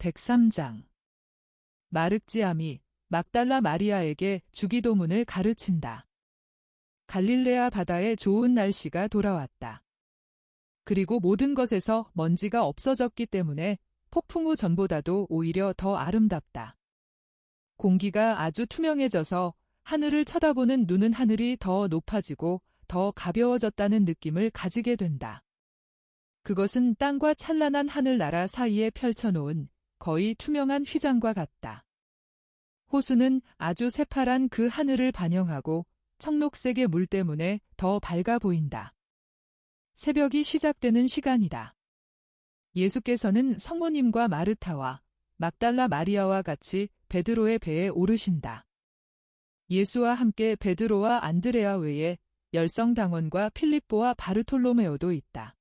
103장 마륵지암이 막달라 마리아에게 주기도문을 가르친다. 갈릴레아 바다에 좋은 날씨가 돌아왔다. 그리고 모든 것에서 먼지가 없어졌기 때문에 폭풍 후 전보다도 오히려 더 아름답다. 공기가 아주 투명해져서 하늘을 쳐다보는 눈은 하늘이 더 높아지고 더 가벼워졌다는 느낌을 가지게 된다. 그것은 땅과 찬란한 하늘나라 사이에 펼쳐놓은 거의 투명한 휘장과 같다. 호수는 아주 새파란 그 하늘을 반영하고 청록색의 물 때문에 더 밝아 보인다. 새벽이 시작되는 시간이다. 예수께서는 성모님과 마르타와 막달라 마리아와 같이 베드로의 배에 오르신다. 예수와 함께 베드로와 안드레아 외에 열성당원과 필립보와 바르톨로메오도 있다.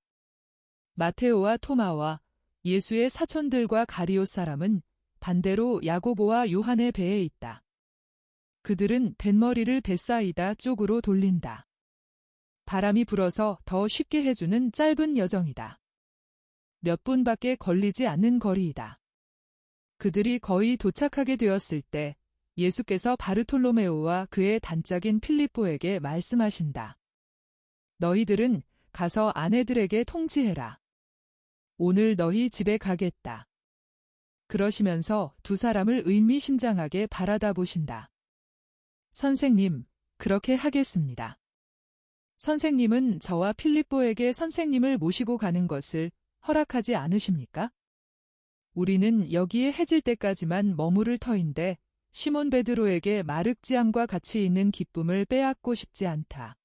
마테오와 토마와 예수의 사촌들과 가리옷 사람은 반대로 야고보와 요한의 배에 있다. 그들은 뱃머리를 벳사이다 쪽으로 돌린다. 바람이 불어서 더 쉽게 해주는 짧은 여정이다. 몇 분밖에 걸리지 않는 거리이다. 그들이 거의 도착하게 되었을 때 예수께서 바르톨로메오와 그의 단짝인 필립보에게 말씀하신다. 너희들은 가서 아내들에게 통지해라. 오늘 너희 집에 가겠다. 그러시면서 두 사람을 의미심장하게 바라다 보신다. 선생님, 그렇게 하겠습니다. 선생님은 저와 필립보에게 선생님을 모시고 가는 것을 허락하지 않으십니까? 우리는 여기에 해질 때까지만 머무를 터인데 시몬 베드로에게 마륵지암과 같이 있는 기쁨을 빼앗고 싶지 않다.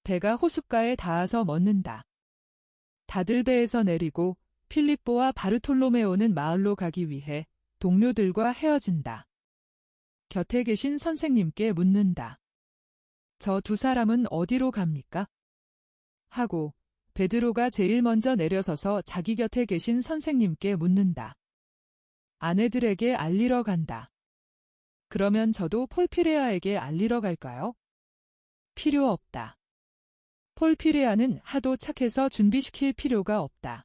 배가 호숫가에 닿아서 멎는다. 다들 배에서 내리고 필립보와 바르톨로메오는 마을로 가기 위해 동료들과 헤어진다. 곁에 계신 선생님께 묻는다. 저 두 사람은 어디로 갑니까? 하고 베드로가 제일 먼저 내려서서 자기 곁에 계신 선생님께 묻는다. 아내들에게 알리러 간다. 그러면 저도 폴피레아에게 알리러 갈까요? 필요 없다. 폴피레아는 하도 착해서 준비시킬 필요가 없다.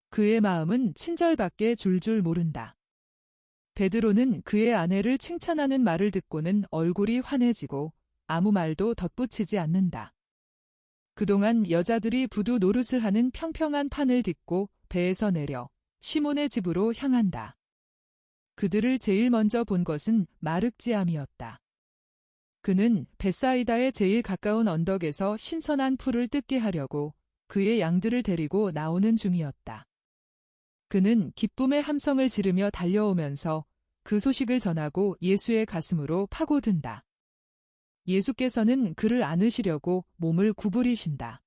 그의 마음은 친절밖에 줄줄 모른다. 베드로는 그의 아내를 칭찬하는 말을 듣고는 얼굴이 환해지고 아무 말도 덧붙이지 않는다. 그동안 여자들이 부두 노릇을 하는 평평한 판을 딛고 배에서 내려 시몬의 집으로 향한다. 그들을 제일 먼저 본 것은 마륵지암이었다. 그는 벳사이다의 제일 가까운 언덕에서 신선한 풀을 뜯게 하려고 그의 양들을 데리고 나오는 중이었다. 그는 기쁨의 함성을 지르며 달려오면서 그 소식을 전하고 예수의 가슴으로 파고든다. 예수께서는 그를 안으시려고 몸을 구부리신다.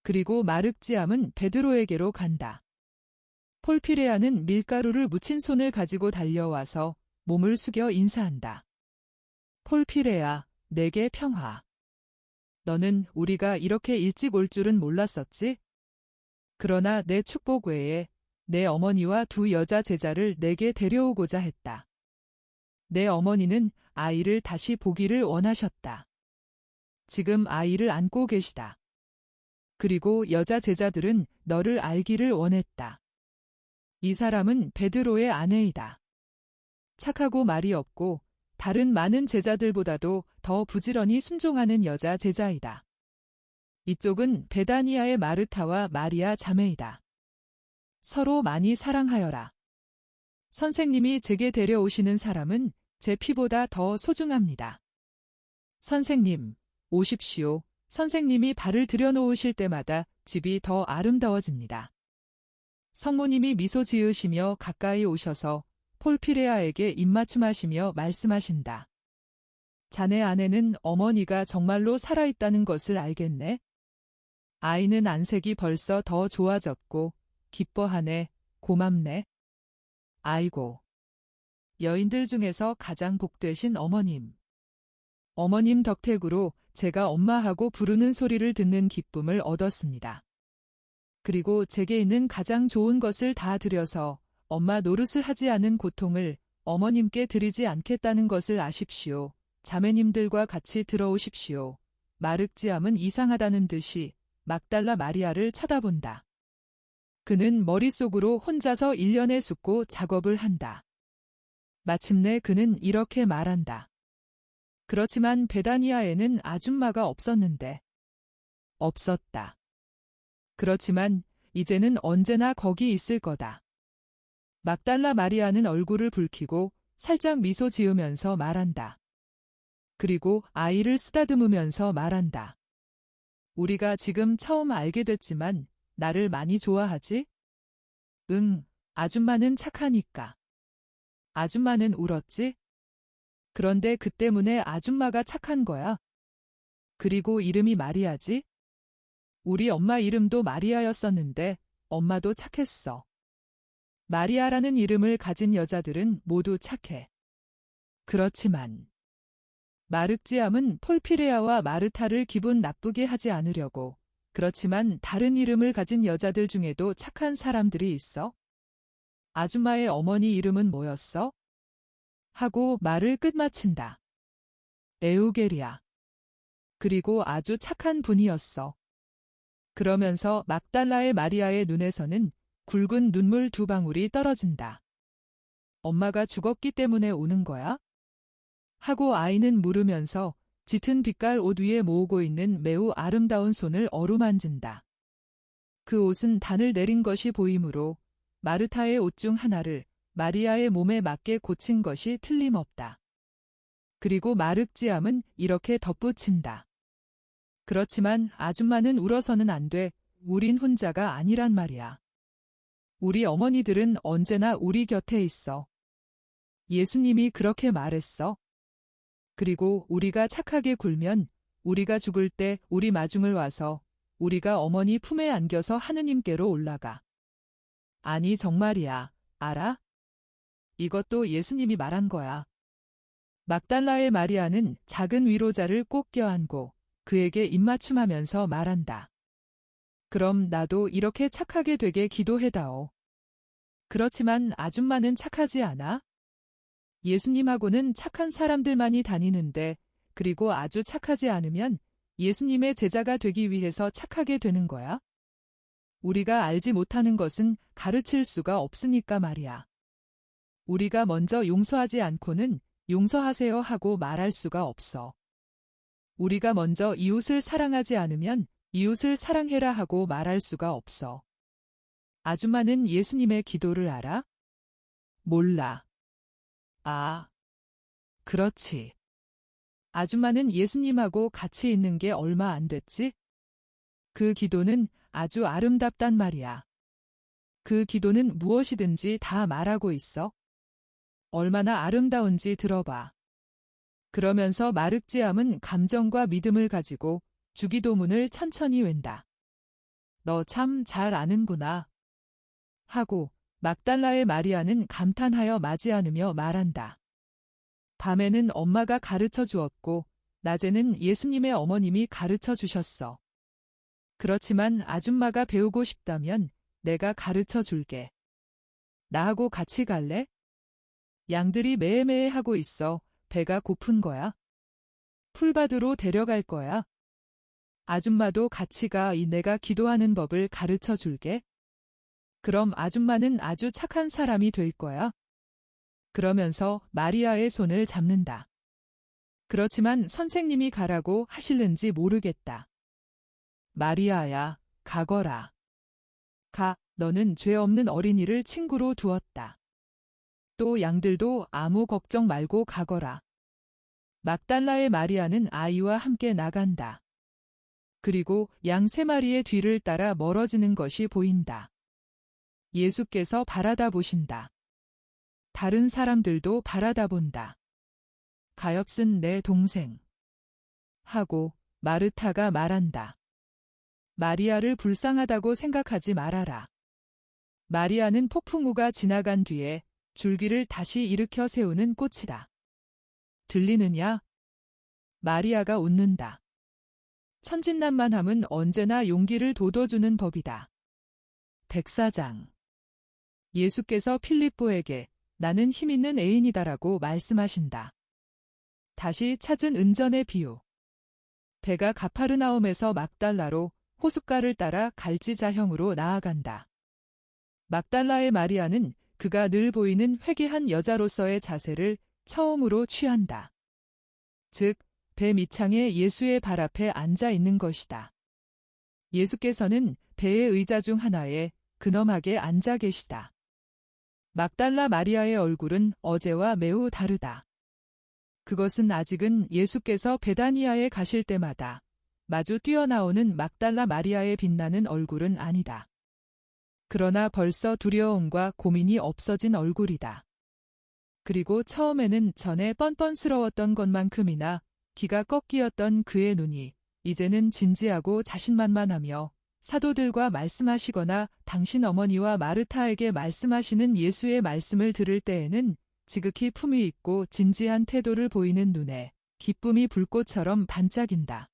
그리고 마륵지암은 베드로에게로 간다. 폴피레아는 밀가루를 묻힌 손을 가지고 달려와서 몸을 숙여 인사한다. 폴피레아, 내게 평화. 너는 우리가 이렇게 일찍 올 줄은 몰랐었지? 그러나 내 축복 외에 내 어머니와 두 여자 제자를 내게 데려오고자 했다. 내 어머니는 아이를 다시 보기를 원하셨다. 지금 아이를 안고 계시다. 그리고 여자 제자들은 너를 알기를 원했다. 이 사람은 베드로의 아내이다. 착하고 말이 없고 다른 많은 제자들보다도 더 부지런히 순종하는 여자 제자이다. 이쪽은 베다니아의 마르타와 마리아 자매이다. 서로 많이 사랑하여라. 선생님이 제게 데려오시는 사람은 제 피보다 더 소중합니다. 선생님, 오십시오. 선생님이 발을 들여놓으실 때마다 집이 더 아름다워집니다. 성모님이 미소 지으시며 가까이 오셔서 폴피레아에게 입맞춤하시며 말씀하신다. 자네 아내는 어머니가 정말로 살아있다는 것을 알겠네. 아이는 안색이 벌써 더 좋아졌고 기뻐하네, 고맙네. 아이고. 여인들 중에서 가장 복되신 어머님. 어머님 덕택으로 제가 엄마하고 부르는 소리를 듣는 기쁨을 얻었습니다. 그리고 제게 있는 가장 좋은 것을 다 드려서 엄마 노릇을 하지 않은 고통을 어머님께 드리지 않겠다는 것을 아십시오. 자매님들과 같이 들어오십시오. 마륵지암은 이상하다는 듯이 막달라 마리아를 쳐다본다. 그는 머릿속으로 혼자서 일련의 숫고 작업을 한다. 마침내 그는 이렇게 말한다. 그렇지만 베다니아에는 아줌마가 없었는데. 없었다. 그렇지만 이제는 언제나 거기 있을 거다. 막달라 마리아는 얼굴을 붉히고 살짝 미소 지으면서 말한다. 그리고 아이를 쓰다듬으면서 말한다. 우리가 지금 처음 알게 됐지만 나를 많이 좋아하지? 응, 아줌마는 착하니까. 아줌마는 울었지? 그런데 그 때문에 아줌마가 착한 거야. 그리고 이름이 마리아지? 우리 엄마 이름도 마리아였었는데 엄마도 착했어. 마리아라는 이름을 가진 여자들은 모두 착해. 그렇지만 마르지암은 폴피레아와 마르타를 기분 나쁘게 하지 않으려고. 그렇지만 다른 이름을 가진 여자들 중에도 착한 사람들이 있어? 아줌마의 어머니 이름은 뭐였어? 하고 말을 끝마친다. 에우게리아. 그리고 아주 착한 분이었어. 그러면서 막달라의 마리아의 눈에서는 굵은 눈물 두 방울이 떨어진다. 엄마가 죽었기 때문에 우는 거야? 하고 아이는 물으면서 짙은 빛깔 옷 위에 모으고 있는 매우 아름다운 손을 어루만진다. 그 옷은 단을 내린 것이 보이므로 마르타의 옷 중 하나를 마리아의 몸에 맞게 고친 것이 틀림없다. 그리고 마르지암은 이렇게 덧붙인다. 그렇지만 아줌마는 울어서는 안 돼. 우린 혼자가 아니란 말이야. 우리 어머니들은 언제나 우리 곁에 있어. 예수님이 그렇게 말했어. 그리고 우리가 착하게 굴면 우리가 죽을 때 우리 마중을 와서 우리가 어머니 품에 안겨서 하느님께로 올라가. 아니 정말이야. 알아? 이것도 예수님이 말한 거야. 막달라의 마리아는 작은 위로자를 꼭 껴안고 그에게 입맞춤하면서 말한다. 그럼 나도 이렇게 착하게 되게 기도해다오. 그렇지만 아줌마는 착하지 않아? 예수님하고는 착한 사람들만이 다니는데 그리고 아주 착하지 않으면 예수님의 제자가 되기 위해서 착하게 되는 거야? 우리가 알지 못하는 것은 가르칠 수가 없으니까 말이야. 우리가 먼저 용서하지 않고는 용서하세요 하고 말할 수가 없어. 우리가 먼저 이웃을 사랑하지 않으면 이웃을 사랑해라 하고 말할 수가 없어. 아줌마는 예수님의 기도를 알아? 몰라. 아, 그렇지. 아줌마는 예수님하고 같이 있는 게 얼마 안 됐지? 그 기도는 아주 아름답단 말이야. 그 기도는 무엇이든지 다 말하고 있어. 얼마나 아름다운지 들어봐. 그러면서 마르지암은 감정과 믿음을 가지고 주기도문을 천천히 웬다. 너 참 잘 아는구나. 하고 막달라의 마리아는 감탄하여 맞이 않으며 말한다. 밤에는 엄마가 가르쳐 주었고 낮에는 예수님의 어머님이 가르쳐 주셨어. 그렇지만 아줌마가 배우고 싶다면 내가 가르쳐 줄게. 나하고 같이 갈래? 양들이 매매해 하고 있어. 배가 고픈 거야. 풀밭으로 데려갈 거야. 아줌마도 같이 가. 내가 기도하는 법을 가르쳐 줄게. 그럼 아줌마는 아주 착한 사람이 될 거야. 그러면서 마리아의 손을 잡는다. 그렇지만 선생님이 가라고 하실는지 모르겠다. 마리아야, 가거라. 가, 너는 죄 없는 어린이를 친구로 두었다. 또 양들도 아무 걱정 말고 가거라. 막달라의 마리아는 아이와 함께 나간다. 그리고 양 3마리의 뒤를 따라 멀어지는 것이 보인다. 예수께서 바라다 보신다. 다른 사람들도 바라다 본다. 가엾은 내 동생. 하고 마르타가 말한다. 마리아를 불쌍하다고 생각하지 말아라. 마리아는 폭풍우가 지나간 뒤에 줄기를 다시 일으켜 세우는 꽃이다. 들리느냐? 마리아가 웃는다. 천진난만함은 언제나 용기를 돋워주는 법이다. 백사장. 예수께서 필립보에게 나는 힘있는 애인이다라고 말씀하신다. 다시 찾은 은전의 비유. 배가 가파르나움에서 막달라로 호숫가를 따라 갈지자형으로 나아간다. 막달라의 마리아는 그가 늘 보이는 회개한 여자로서의 자세를 처음으로 취한다. 즉, 배 밑창에 예수의 발 앞에 앉아 있는 것이다. 예수께서는 배의 의자 중 하나에 근엄하게 앉아 계시다. 막달라 마리아의 얼굴은 어제와 매우 다르다. 그것은 아직은 예수께서 베다니아에 가실 때마다 마주 뛰어나오는 막달라 마리아의 빛나는 얼굴은 아니다. 그러나 벌써 두려움과 고민이 없어진 얼굴이다. 그리고 처음에는 전에 뻔뻔스러웠던 것만큼이나 기가 꺾이었던 그의 눈이 이제는 진지하고 자신만만하며 사도들과 말씀하시거나 당신 어머니와 마르타에게 말씀하시는 예수의 말씀을 들을 때에는 지극히 품위 있고 진지한 태도를 보이는 눈에 기쁨이 불꽃처럼 반짝인다.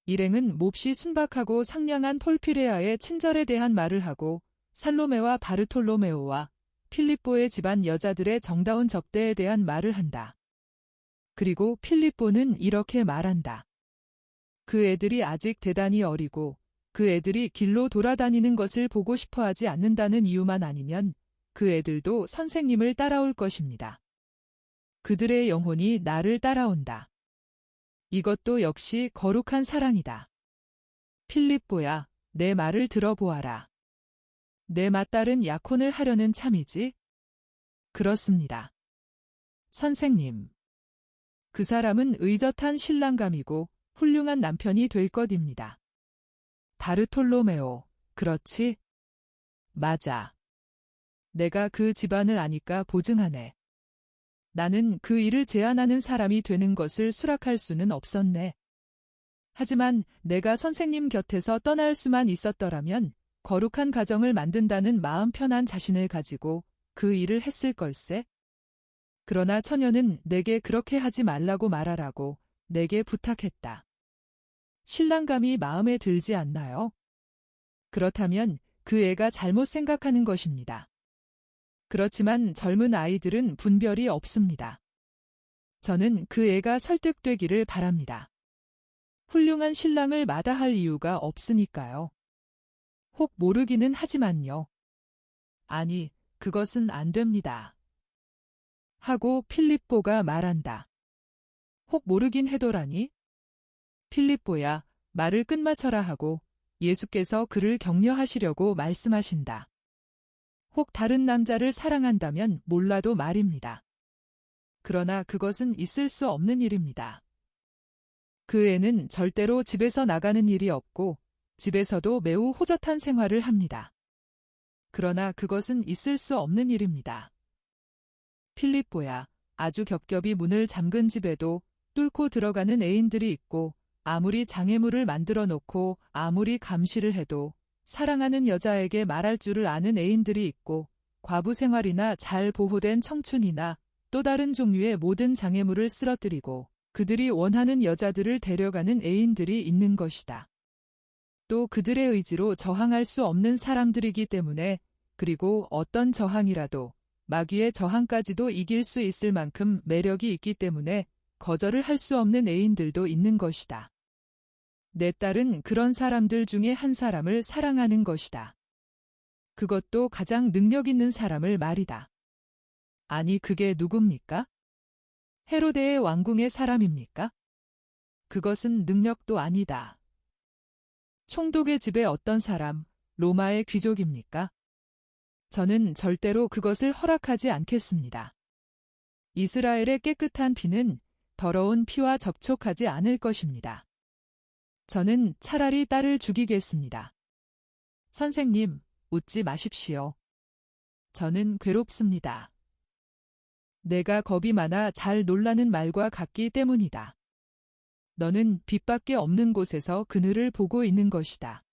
일행은 몹시 순박하고 상냥한 폴피레아의 친절에 대한 말을 하고 살로메와 바르톨로메오와 필립보의 집안 여자들의 정다운 접대에 대한 말을 한다. 그리고 필립보는 이렇게 말한다. 그 애들이 아직 대단히 어리고 그 애들이 길로 돌아다니는 것을 보고 싶어 하지 않는다는 이유만 아니면 그 애들도 선생님을 따라올 것입니다. 그들의 영혼이 나를 따라온다. 이것도 역시 거룩한 사랑이다. 필립보야, 내 말을 들어보아라. 내 맏딸은 약혼을 하려는 참이지? 그렇습니다. 선생님. 그 사람은 의젓한 신랑감이고 훌륭한 남편이 될 것입니다. 바르톨로메오, 그렇지? 맞아. 내가 그 집안을 아니까 보증하네. 나는 그 일을 제안하는 사람이 되는 것을 수락할 수는 없었네. 하지만 내가 선생님 곁에서 떠날 수만 있었더라면 거룩한 가정을 만든다는 마음 편한 자신을 가지고 그 일을 했을 걸세. 그러나 처녀는 내게 그렇게 하지 말라고 말하라고 내게 부탁했다. 신랑감이 마음에 들지 않나요? 그렇다면 그 애가 잘못 생각하는 것입니다. 그렇지만 젊은 아이들은 분별이 없습니다. 저는 그 애가 설득되기를 바랍니다. 훌륭한 신랑을 마다할 이유가 없으니까요. 혹 모르기는 하지만요. 아니, 그것은 안 됩니다. 하고 필립보가 말한다. 혹 모르긴 해도라니? 필립보야, 말을 끝마쳐라 하고 예수께서 그를 격려하시려고 말씀하신다. 혹 다른 남자를 사랑한다면 몰라도 말입니다. 그러나 그것은 있을 수 없는 일입니다. 그 애는 절대로 집에서 나가는 일이 없고 집에서도 매우 호젓한 생활을 합니다. 그러나 그것은 있을 수 없는 일입니다. 필립보야, 아주 겹겹이 문을 잠근 집에도 뚫고 들어가는 애인들이 있고 아무리 장애물을 만들어 놓고 아무리 감시를 해도 사랑하는 여자에게 말할 줄을 아는 애인들이 있고 과부 생활이나 잘 보호된 청춘이나 또 다른 종류의 모든 장애물을 쓰러뜨리고 그들이 원하는 여자들을 데려가는 애인들이 있는 것이다. 또 그들의 의지로 저항할 수 없는 사람들이기 때문에 그리고 어떤 저항이라도 마귀의 저항까지도 이길 수 있을 만큼 매력이 있기 때문에 거절을 할 수 없는 애인들도 있는 것이다. 내 딸은 그런 사람들 중에 한 사람을 사랑하는 것이다. 그것도 가장 능력 있는 사람을 말이다. 아니, 그게 누굽니까? 헤로데의 왕궁의 사람입니까? 그것은 능력도 아니다. 총독의 집의 어떤 사람, 로마의 귀족입니까? 저는 절대로 그것을 허락하지 않겠습니다. 이스라엘의 깨끗한 피는 더러운 피와 접촉하지 않을 것입니다. 저는 차라리 딸을 죽이겠습니다. 선생님, 웃지 마십시오. 저는 괴롭습니다. 내가 겁이 많아 잘 놀라는 말과 같기 때문이다. 너는 빛밖에 없는 곳에서 그늘을 보고 있는 것이다.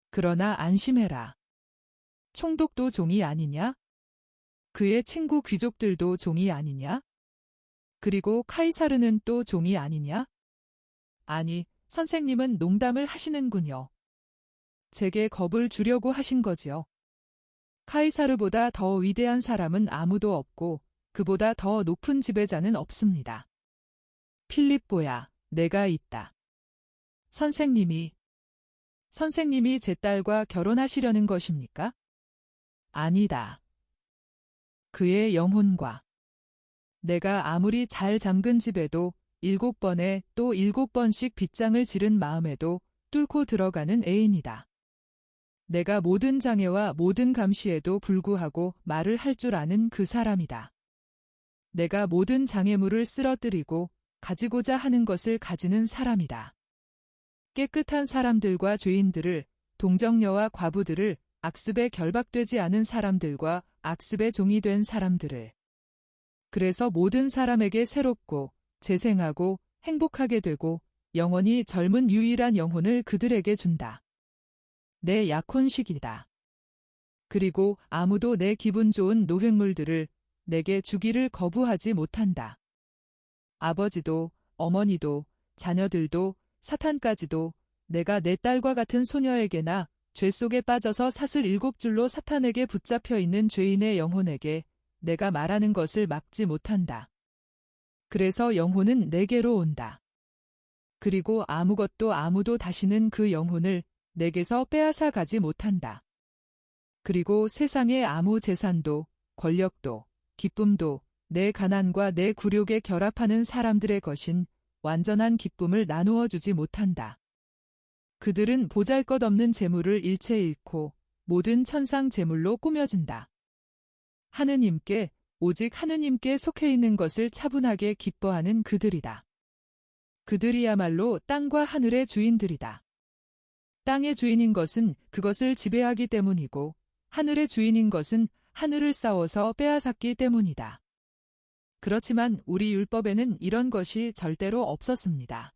그러나 안심해라. 총독도 종이 아니냐? 그의 친구 귀족들도 종이 아니냐? 그리고 카이사르는 또 종이 아니냐? 아니, 선생님은 농담을 하시는군요. 제게 겁을 주려고 하신 거지요. 카이사르보다 더 위대한 사람은 아무도 없고 그보다 더 높은 지배자는 없습니다. 필립보야, 내가 있다. 선생님이 제 딸과 결혼하시려는 것입니까? 아니다. 그의 영혼과 내가 아무리 잘 잠근 집에도 7번에 또 7번씩 빗장을 지른 마음에도 뚫고 들어가는 애인이다. 내가 모든 장애와 모든 감시에도 불구하고 말을 할 줄 아는 그 사람이다. 내가 모든 장애물을 쓰러뜨리고 가지고자 하는 것을 가지는 사람이다. 깨끗한 사람들과 죄인들을, 동정녀와 과부들을, 악습에 결박되지 않은 사람들과 악습의 종이 된 사람들을. 그래서 모든 사람에게 새롭고 재생하고 행복하게 되고 영원히 젊은 유일한 영혼을 그들에게 준다. 내 약혼식이다. 그리고 아무도 내 기분 좋은 노획물들을 내게 주기를 거부하지 못한다. 아버지도 어머니도 자녀들도 사탄까지도 내가 내 딸과 같은 소녀에게나 죄 속에 빠져서 사슬 7줄로 사탄에게 붙잡혀 있는 죄인의 영혼에게 내가 말하는 것을 막지 못한다. 그래서 영혼은 내게로 온다. 그리고 아무것도 아무도 다시는 그 영혼을 내게서 빼앗아 가지 못한다. 그리고 세상의 아무 재산도 권력도 기쁨도 내 가난과 내 굴욕에 결합하는 사람들의 것인 완전한 기쁨을 나누어 주지 못한다. 그들은 보잘것없는 재물을 일체 잃고 모든 천상 재물로 꾸며진다. 하느님께 오직 하느님께 속해 있는 것을 차분하게 기뻐하는 그들이다. 그들이야말로 땅과 하늘의 주인들이다. 땅의 주인인 것은 그것을 지배하기 때문이고 하늘의 주인인 것은 하늘을 싸워서 빼앗았기 때문이다. 그렇지만 우리 율법에는 이런 것이 절대로 없었습니다.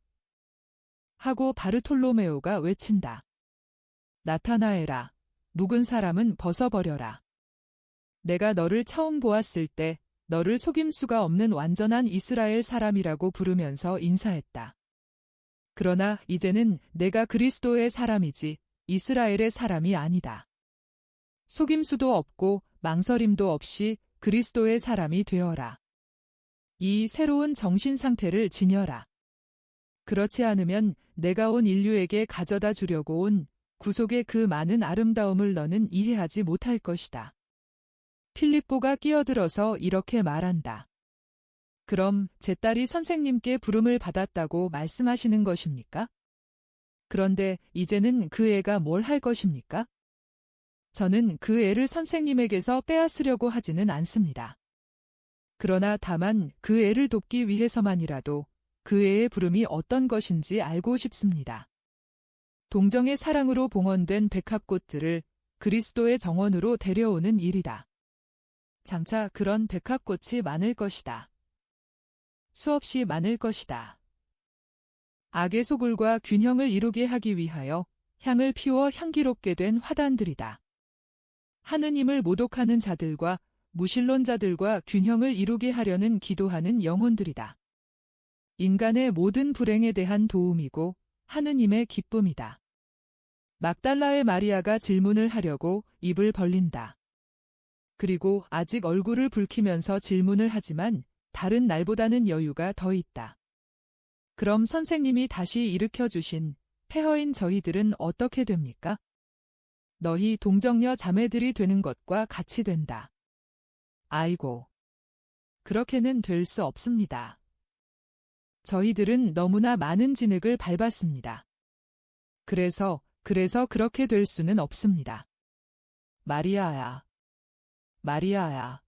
하고 바르톨로메오가 외친다. 나타나에라. 묵은 사람은 벗어버려라. 내가 너를 처음 보았을 때 너를 속임수가 없는 완전한 이스라엘 사람이라고 부르면서 인사했다. 그러나 이제는 내가 그리스도의 사람이지 이스라엘의 사람이 아니다. 속임수도 없고 망설임도 없이 그리스도의 사람이 되어라. 이 새로운 정신 상태를 지녀라. 그렇지 않으면 내가 온 인류에게 가져다 주려고 온 구속의 그 많은 아름다움을 너는 이해하지 못할 것이다. 필립보가 끼어들어서 이렇게 말한다. 그럼 제 딸이 선생님께 부름을 받았다고 말씀하시는 것입니까? 그런데 이제는 그 애가 뭘 할 것입니까? 저는 그 애를 선생님에게서 빼앗으려고 하지는 않습니다. 그러나 다만 그 애를 돕기 위해서만이라도 그 애의 부름이 어떤 것인지 알고 싶습니다. 동정의 사랑으로 봉헌된 백합꽃들을 그리스도의 정원으로 데려오는 일이다. 장차 그런 백합꽃이 많을 것이다. 수없이 많을 것이다. 악의 소굴과 균형을 이루게 하기 위하여 향을 피워 향기롭게 된 화단들이다. 하느님을 모독하는 자들과 무신론자들과 균형을 이루게 하려는 기도하는 영혼들이다. 인간의 모든 불행에 대한 도움이고 하느님의 기쁨이다. 막달라의 마리아가 질문을 하려고 입을 벌린다. 그리고 아직 얼굴을 붉히면서 질문을 하지만 다른 날보다는 여유가 더 있다. 그럼 선생님이 다시 일으켜주신 폐허인 저희들은 어떻게 됩니까? 너희 동정녀 자매들이 되는 것과 같이 된다. 아이고. 그렇게는 될 수 없습니다. 저희들은 너무나 많은 진흙을 밟았습니다. 그래서 그렇게 될 수는 없습니다. 마리아야. 마리아야.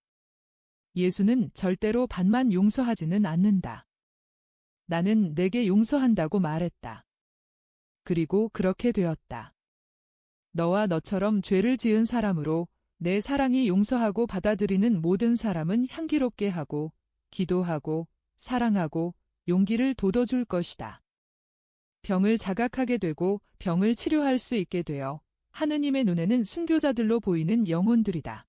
예수는 절대로 반만 용서하지는 않는다. 나는 내게 용서한다고 말했다. 그리고 그렇게 되었다. 너와 너처럼 죄를 지은 사람으로 내 사랑이 용서하고 받아들이는 모든 사람은 향기롭게 하고 기도하고 사랑하고 용기를 돋워줄 것이다. 병을 자각하게 되고 병을 치료할 수 있게 되어 하느님의 눈에는 순교자들로 보이는 영혼들이다.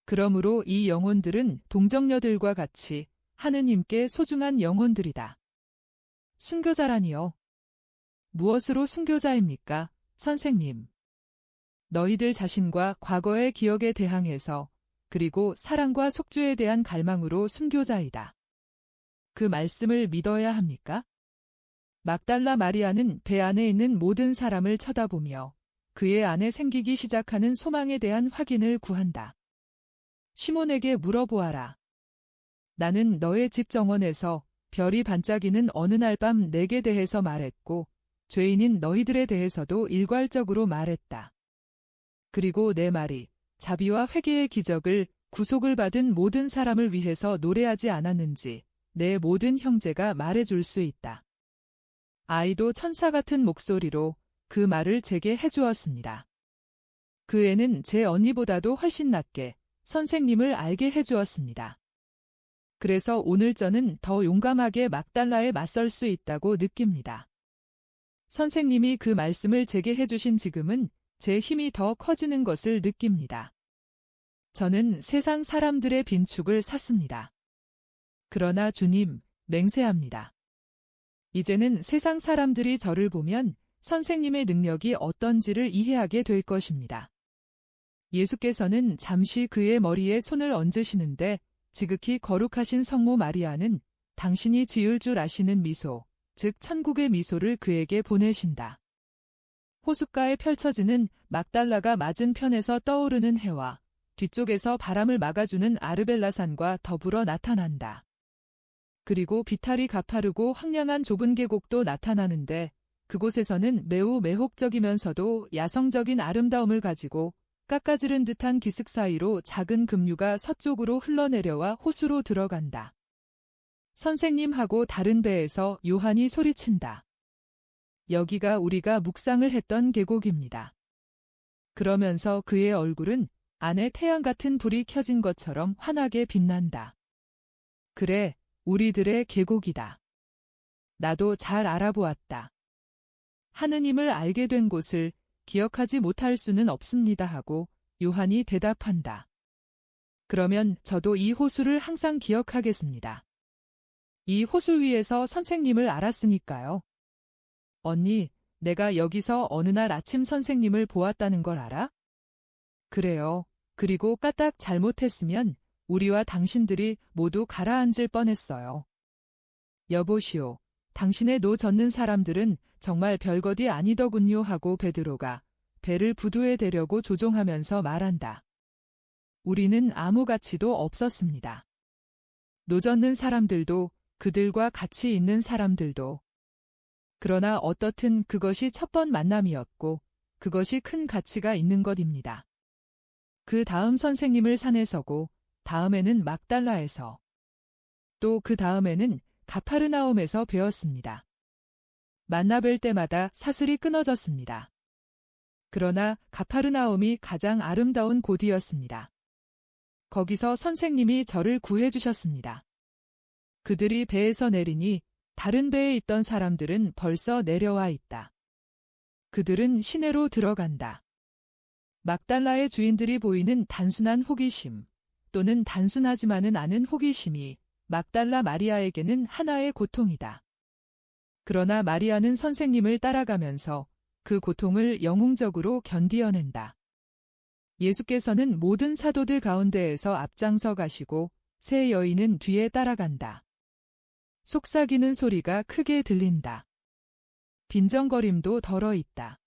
그러므로 이 영혼들은 동정녀들과 같이 하느님께 소중한 영혼들이다. 순교자라니요. 무엇으로 순교자입니까, 선생님? 너희들 자신과 과거의 기억에 대항해서 그리고 사랑과 속죄에 대한 갈망으로 순교자이다. 그 말씀을 믿어야 합니까? 막달라 마리아는 배 안에 있는 모든 사람을 쳐다보며 그의 안에 생기기 시작하는 소망에 대한 확인을 구한다. 시몬에게 물어보아라. 나는 너의 집 정원에서 별이 반짝이는 어느 날 밤 내게 대해서 말했고 죄인인 너희들에 대해서도 일괄적으로 말했다. 그리고 내 말이 자비와 회개의 기적을 구속을 받은 모든 사람을 위해서 노래하지 않았는지 내 모든 형제가 말해줄 수 있다. 아이도 천사 같은 목소리로 그 말을 제게 해주었습니다. 그 애는 제 언니보다도 훨씬 낫게 선생님을 알게 해주었습니다. 그래서 오늘 저는 더 용감하게 막달라에 맞설 수 있다고 느낍니다. 선생님이 그 말씀을 제게 해주신 지금은 제 힘이 더 커지는 것을 느낍니다. 저는 세상 사람들의 빈축을 샀습니다. 그러나 주님, 맹세합니다. 이제는 세상 사람들이 저를 보면 선생님의 능력이 어떤지를 이해하게 될 것입니다. 예수께서는 잠시 그의 머리에 손을 얹으시는데 지극히 거룩하신 성모 마리아는 당신이 지을 줄 아시는 미소, 즉 천국의 미소를 그에게 보내신다. 호숫가에 펼쳐지는 막달라가 맞은편에서 떠오르는 해와 뒤쪽에서 바람을 막아주는 아르벨라산과 더불어 나타난다. 그리고 비탈이 가파르고 황량한 좁은 계곡도 나타나는데 그곳에서는 매우 매혹적이면서도 야성적인 아름다움을 가지고 깎아지른 듯한 기슭 사이로 작은 급류가 서쪽으로 흘러내려와 호수로 들어간다. 선생님하고 다른 배에서 요한이 소리친다. 여기가 우리가 묵상을 했던 계곡입니다. 그러면서 그의 얼굴은 안에 태양 같은 불이 켜진 것처럼 환하게 빛난다. 그래, 우리들의 계곡이다. 나도 잘 알아보았다. 하느님을 알게 된 곳을 기억하지 못할 수는 없습니다 하고 요한이 대답한다. 그러면 저도 이 호수를 항상 기억하겠습니다. 이 호수 위에서 선생님을 알았으니까요. 언니, 내가 여기서 어느 날 아침 선생님을 보았다는 걸 알아? 그래요. 그리고 까딱 잘못했으면 우리와 당신들이 모두 가라앉을 뻔했어요. 여보시오. 당신의 노 젓는 사람들은 정말 별것이 아니더군요 하고 베드로가 배를 부두에 대려고 조종하면서 말한다. 우리는 아무 가치도 없었습니다. 노 젓는 사람들도 그들과 같이 있는 사람들도. 그러나 어떻든 그것이 첫 번 만남이었고 그것이 큰 가치가 있는 것입니다. 그 다음 선생님을 산에 서고 다음에는 막달라에서 또 그 다음에는 가파르나움에서 배웠습니다. 만나뵐 때마다 사슬이 끊어졌습니다. 그러나 가파르나움이 가장 아름다운 곳이었습니다. 거기서 선생님이 저를 구해주셨습니다. 그들이 배에서 내리니 다른 배에 있던 사람들은 벌써 내려와 있다. 그들은 시내로 들어간다. 막달라의 주인들이 보이는 단순한 호기심 또는 단순하지만은 않은 호기심이 막달라 마리아에게는 하나의 고통이다. 그러나 마리아는 선생님을 따라가면서 그 고통을 영웅적으로 견디어낸다. 예수께서는 모든 사도들 가운데에서 앞장서 가시고 세 여인은 뒤에 따라간다. 속삭이는 소리가 크게 들린다. 빈정거림도 덜어 있다.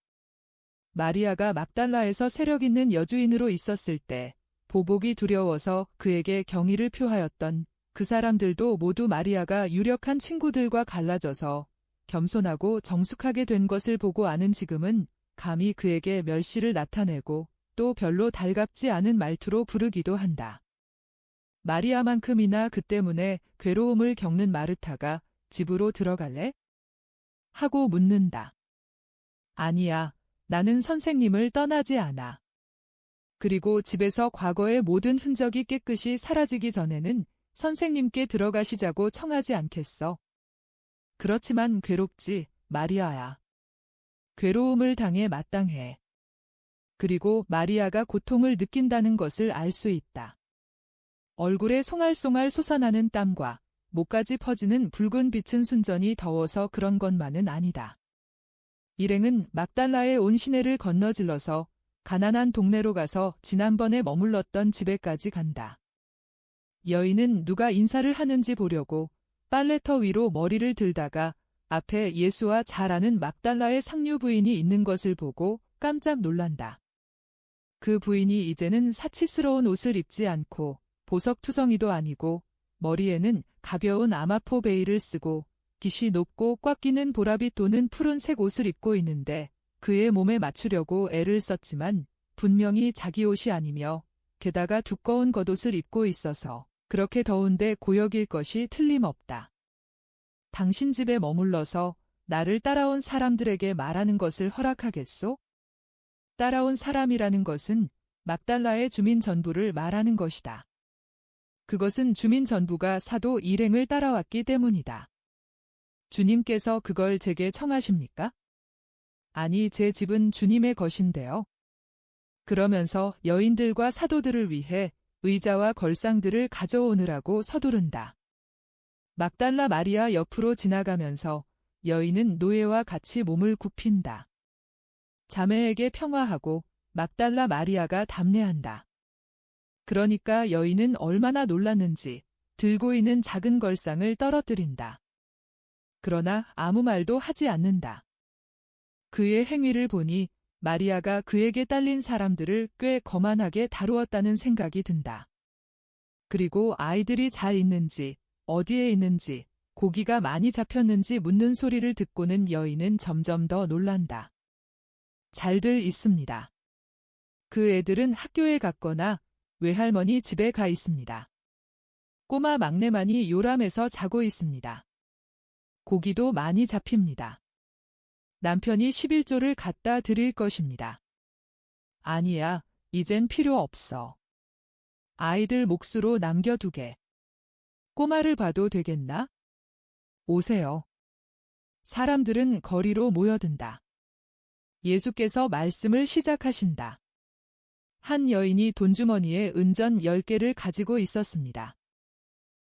마리아가 막달라에서 세력 있는 여주인으로 있었을 때 보복이 두려워서 그에게 경의를 표하였던 그 사람들도 모두 마리아가 유력한 친구들과 갈라져서 겸손하고 정숙하게 된 것을 보고 아는 지금은 감히 그에게 멸시를 나타내고 또 별로 달갑지 않은 말투로 부르기도 한다. 마리아만큼이나 그 때문에 괴로움을 겪는 마르타가 집으로 들어갈래? 하고 묻는다. 아니야, 나는 선생님을 떠나지 않아. 그리고 집에서 과거의 모든 흔적이 깨끗이 사라지기 전에는 선생님께 들어가시자고 청하지 않겠어. 그렇지만 괴롭지, 마리아야. 괴로움을 당해 마땅해. 그리고 마리아가 고통을 느낀다는 것을 알 수 있다. 얼굴에 송알송알 솟아나는 땀과 목까지 퍼지는 붉은 빛은 순전히 더워서 그런 것만은 아니다. 일행은 막달라의 온 시내를 건너질러서 가난한 동네로 가서 지난번에 머물렀던 집에까지 간다. 여인은 누가 인사를 하는지 보려고 빨래터 위로 머리를 들다가 앞에 예수와 잘 아는 막달라의 상류 부인이 있는 것을 보고 깜짝 놀란다. 그 부인이 이제는 사치스러운 옷을 입지 않고 보석투성이도 아니고 머리에는 가벼운 아마포 베일을 쓰고 깃이 높고 꽉 끼는 보라빛 도는 푸른색 옷을 입고 있는데 그의 몸에 맞추려고 애를 썼지만 분명히 자기 옷이 아니며 게다가 두꺼운 겉옷을 입고 있어서 그렇게 더운데 고역일 것이 틀림없다. 당신 집에 머물러서 나를 따라온 사람들에게 말하는 것을 허락하겠소? 따라온 사람이라는 것은 막달라의 주민 전부를 말하는 것이다. 그것은 주민 전부가 사도 일행을 따라왔기 때문이다. 주님께서 그걸 제게 청하십니까? 아니, 제 집은 주님의 것인데요. 그러면서 여인들과 사도들을 위해 의자와 걸상들을 가져오느라고 서두른다. 막달라 마리아 옆으로 지나가면서 여인은 노예와 같이 몸을 굽힌다. 자매에게 평화하고 막달라 마리아가 담례한다. 그러니까 여인은 얼마나 놀랐는지 들고 있는 작은 걸상을 떨어뜨린다. 그러나 아무 말도 하지 않는다. 그의 행위를 보니 마리아가 그에게 딸린 사람들을 꽤 거만하게 다루었다는 생각이 든다. 그리고 아이들이 잘 있는지, 어디에 있는지, 고기가 많이 잡혔는지 묻는 소리를 듣고는 여인은 점점 더 놀란다. 잘들 있습니다. 그 애들은 학교에 갔거나 외할머니 집에 가 있습니다. 꼬마 막내만이 요람해서 자고 있습니다. 고기도 많이 잡힙니다. 남편이 11조를 갖다 드릴 것입니다. 아니야, 이젠 필요 없어. 아이들 몫으로 남겨두게. 꼬마를 봐도 되겠나? 오세요. 사람들은 거리로 모여든다. 예수께서 말씀을 시작하신다. 한 여인이 돈주머니에 은전 10개를 가지고 있었습니다.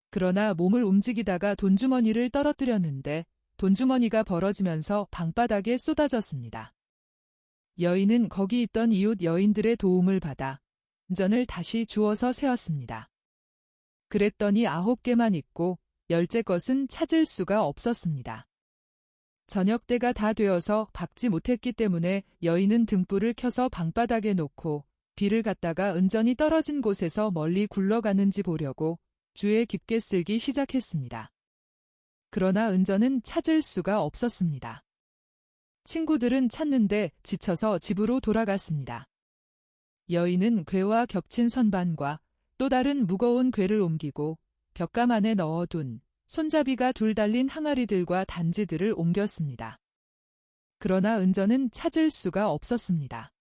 그러나 몸을 움직이다가 돈주머니를 떨어뜨렸는데 돈주머니가 벌어지면서 방바닥에 쏟아졌습니다. 여인은 거기 있던 이웃 여인들의 도움을 받아 은전을 다시 주워서 세었습니다. 그랬더니 9개만 있고 10째 것은 찾을 수가 없었습니다. 저녁 때가 다 되어서 밟지 못했기 때문에 여인은 등불을 켜서 방바닥에 놓고 비를 갖다가 은전이 떨어진 곳에서 멀리 굴러가는지 보려고 주에 깊게 쓸기 시작했습니다. 그러나 은전은 찾을 수가 없었습니다. 친구들은 찾는데 지쳐서 집으로 돌아갔습니다. 여인은 궤와 겹친 선반과 또 다른 무거운 궤를 옮기고 벽감 안에 넣어둔 손잡이가 둘 달린 항아리들과 단지들을 옮겼습니다. 그러나 은전은 찾을 수가 없었습니다.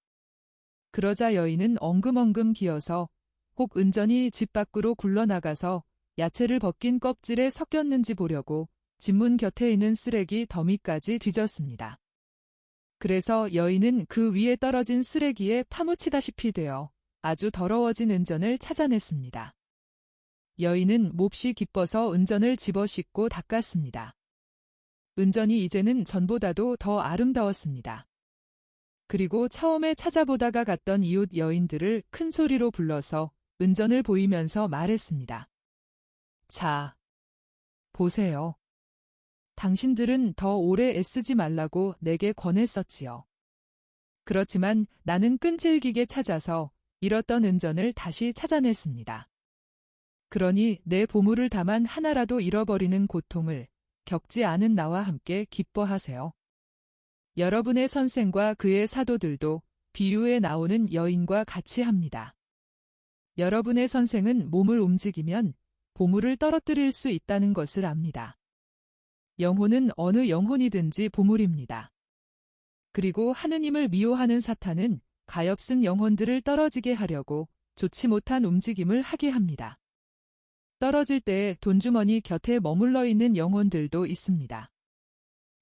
그러자 여인은 엉금엉금 기어서 혹 은전이 집 밖으로 굴러나가서 야채를 벗긴 껍질에 섞였는지 보려고 집문 곁에 있는 쓰레기 더미까지 뒤졌습니다. 그래서 여인은 그 위에 떨어진 쓰레기에 파묻히다시피 되어 아주 더러워진 은전을 찾아냈습니다. 여인은 몹시 기뻐서 은전을 집어씻고 닦았습니다. 은전이 이제는 전보다도 더 아름다웠습니다. 그리고 처음에 찾아보다가 갔던 이웃 여인들을 큰 소리로 불러서 은전을 보이면서 말했습니다. 자, 보세요. 당신들은 더 오래 애쓰지 말라고 내게 권했었지요. 그렇지만 나는 끈질기게 찾아서 잃었던 은전을 다시 찾아냈습니다. 그러니 내 보물을 다만 하나라도 잃어버리는 고통을 겪지 않은 나와 함께 기뻐하세요. 여러분의 선생과 그의 사도들도 비유에 나오는 여인과 같이 합니다. 여러분의 선생은 몸을 움직이면 보물을 떨어뜨릴 수 있다는 것을 압니다. 영혼은 어느 영혼이든지 보물입니다. 그리고 하느님을 미워하는 사탄은 가엾은 영혼들을 떨어지게 하려고 좋지 못한 움직임을 하게 합니다. 떨어질 때에 돈주머니 곁에 머물러 있는 영혼들도 있습니다.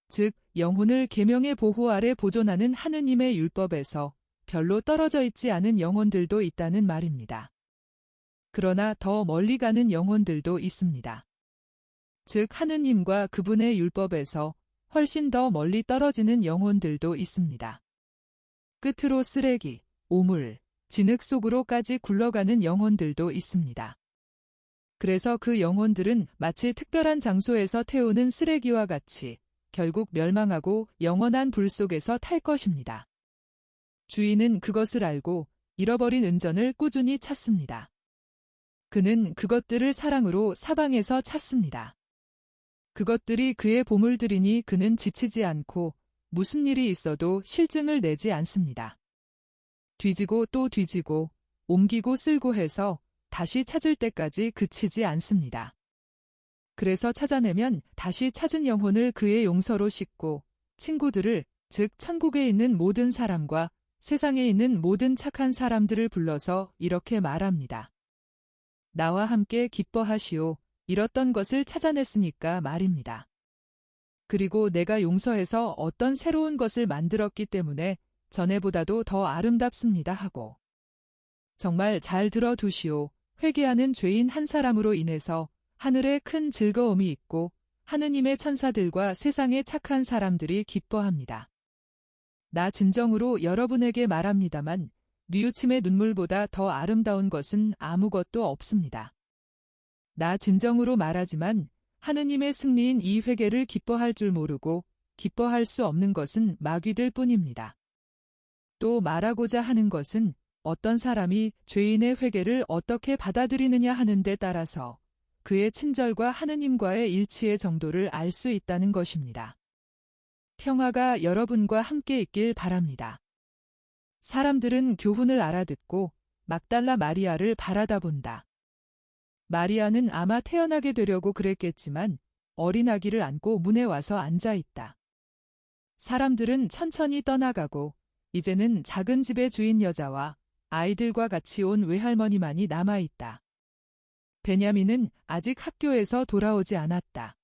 즉, 영혼을 계명의 보호 아래 보존하는 하느님의 율법에서 별로 떨어져 있지 않은 영혼들도 있다는 말입니다. 그러나 더 멀리 가는 영혼들도 있습니다. 즉, 하느님과 그분의 율법에서 훨씬 더 멀리 떨어지는 영혼들도 있습니다. 끝으로 쓰레기, 오물, 진흙 속으로까지 굴러가는 영혼들도 있습니다. 그래서 그 영혼들은 마치 특별한 장소에서 태우는 쓰레기와 같이 결국 멸망하고 영원한 불 속에서 탈 것입니다. 주인은 그것을 알고 잃어버린 은전을 꾸준히 찾습니다. 그는 그것들을 사랑으로 사방에서 찾습니다. 그것들이 그의 보물들이니 그는 지치지 않고 무슨 일이 있어도 실증을 내지 않습니다. 뒤지고 또 뒤지고 옮기고 쓸고 해서 다시 찾을 때까지 그치지 않습니다. 그래서 찾아내면 다시 찾은 영혼을 그의 용서로 싣고 친구들을, 즉 천국에 있는 모든 사람과 세상에 있는 모든 착한 사람들을 불러서 이렇게 말합니다. 나와 함께 기뻐하시오. 잃었던 것을 찾아냈으니까 말입니다. 그리고 내가 용서해서 어떤 새로운 것을 만들었기 때문에 전에보다도 더 아름답습니다 하고. 정말 잘 들어두시오. 회개하는 죄인 한 사람으로 인해서 하늘에 큰 즐거움이 있고 하느님의 천사들과 세상의 착한 사람들이 기뻐합니다. 나 진정으로 여러분에게 말합니다만 뉘우침의 눈물보다 더 아름다운 것은 아무것도 없습니다. 나 진정으로 말하지만 하느님의 승리인 이 회개를 기뻐할 줄 모르고 기뻐할 수 없는 것은 마귀들 뿐입니다. 또 말하고자 하는 것은 어떤 사람이 죄인의 회개를 어떻게 받아들이느냐 하는 데 따라서 그의 친절과 하느님과의 일치의 정도를 알 수 있다는 것입니다. 평화가 여러분과 함께 있길 바랍니다. 사람들은 교훈을 알아듣고 막달라 마리아를 바라다 본다. 마리아는 아마 태어나게 되려고 그랬겠지만 어린 아기를 안고 문에 와서 앉아 있다. 사람들은 천천히 떠나가고 이제는 작은 집의 주인 여자와 아이들과 같이 온 외할머니만이 남아있다. 베냐민은 아직 학교에서 돌아오지 않았다.